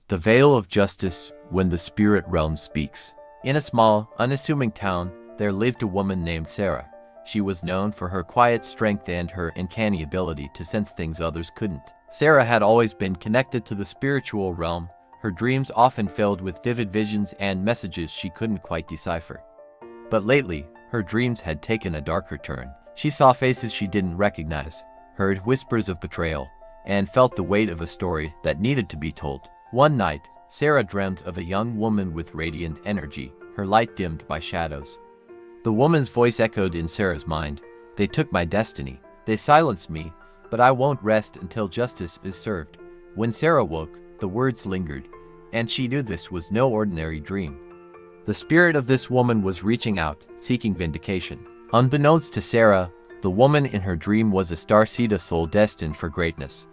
The Veil of Justice when the Spirit Realm Speaks. In a small, unassuming town, there lived a woman named Sarah. She was known for her quiet strength and her uncanny ability to sense things others couldn't. Sarah had always been connected to the spiritual realm, her dreams often filled with vivid visions and messages she couldn't quite decipher. But lately, her dreams had taken a darker turn. She saw faces she didn't recognize, heard whispers of betrayal, and felt the weight of a story that needed to be told. One night, Sarah dreamt of a young woman with radiant energy, her light dimmed by shadows. The woman's voice echoed in Sarah's mind. "They took my destiny. They silenced me, but I won't rest until justice is served." When Sarah woke, the words lingered, and she knew this was no ordinary dream. The spirit of this woman was reaching out, seeking vindication. Unbeknownst to Sarah, the woman in her dream was a star-seed soul destined for greatness.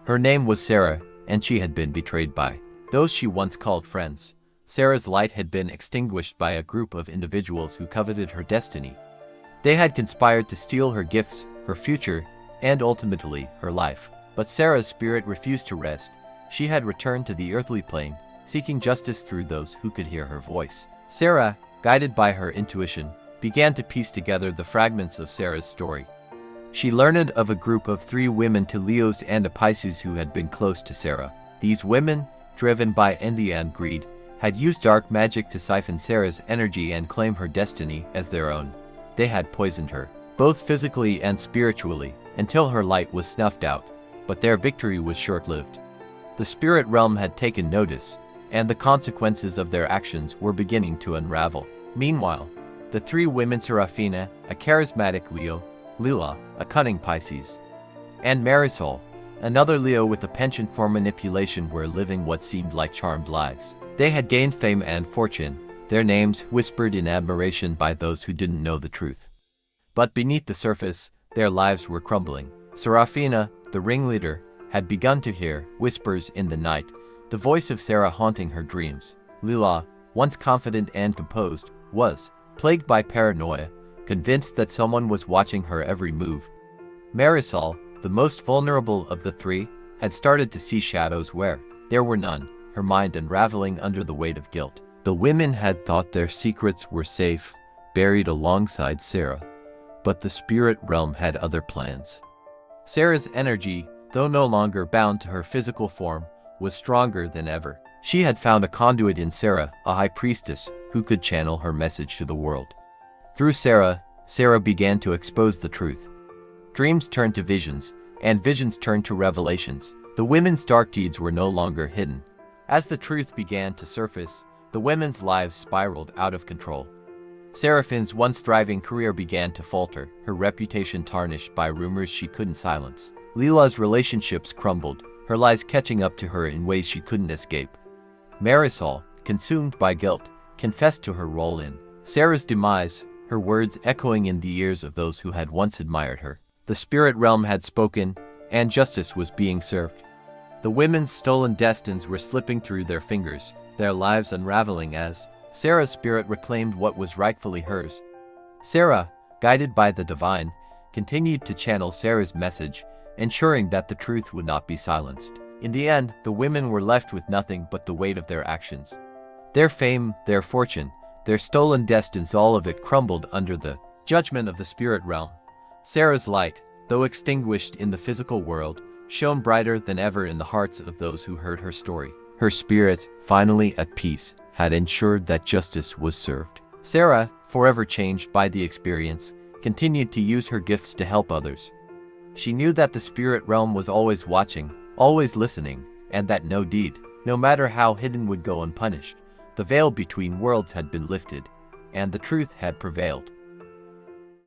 Her name was Sarah, and she had been betrayed by those she once called friends. Sarah's light had been extinguished by a group of individuals who coveted her destiny. They had conspired to steal her gifts, her future, and ultimately, her life. But Sarah's spirit refused to rest. She had returned to the earthly plane, seeking justice through those who could hear her voice. Sarah, guided by her intuition, began to piece together the fragments of Sarah's story. She learned of a group of 3 women, two Leos and a Pisces, who had been close to Sarah. These women, driven by envy and greed, had used dark magic to siphon Sarah's energy and claim her destiny as their own. They had poisoned her, both physically and spiritually, until her light was snuffed out, but their victory was short-lived. The spirit realm had taken notice, and the consequences of their actions were beginning to unravel. Meanwhile, the 3 women, Serafina, a charismatic Leo, Lila, a cunning Pisces, and Marisol, another Leo with a penchant for manipulation, were living what seemed like charmed lives. They had gained fame and fortune, their names whispered in admiration by those who didn't know the truth. But beneath the surface, their lives were crumbling. Serafina, the ringleader, had begun to hear whispers in the night, the voice of Sarah haunting her dreams. Lila, once confident and composed, was plagued by paranoia, convinced that someone was watching her every move. Marisol, the most vulnerable of the 3, had started to see shadows where there were none, her mind unraveling under the weight of guilt. The women had thought their secrets were safe, buried alongside Sarah, but the spirit realm had other plans. Sarah's energy, though no longer bound to her physical form, was stronger than ever. She had found a conduit in Sarah, a high priestess, who could channel her message to the world. Through Sarah, Sarah began to expose the truth. Dreams turned to visions, and visions turned to revelations. The women's dark deeds were no longer hidden. As the truth began to surface, the women's lives spiraled out of control. Seraphine's once thriving career began to falter, her reputation tarnished by rumors she couldn't silence. Lila's relationships crumbled, her lies catching up to her in ways she couldn't escape. Marisol, consumed by guilt, confessed to her role in Sarah's demise, her words echoing in the ears of those who had once admired her. The spirit realm had spoken, and justice was being served. The women's stolen destinies were slipping through their fingers, their lives unraveling as Sarah's spirit reclaimed what was rightfully hers. Sarah, guided by the divine, continued to channel Sarah's message, ensuring that the truth would not be silenced. In the end, the women were left with nothing but the weight of their actions. Their fame, their fortune, their stolen destinies, all of it crumbled under the judgment of the spirit realm. Sarah's light, though extinguished in the physical world, shone brighter than ever in the hearts of those who heard her story. Her spirit, finally at peace, had ensured that justice was served. Sarah, forever changed by the experience, continued to use her gifts to help others. She knew that the spirit realm was always watching, always listening, and that no deed, no matter how hidden, would go unpunished. The veil between worlds had been lifted, and the truth had prevailed.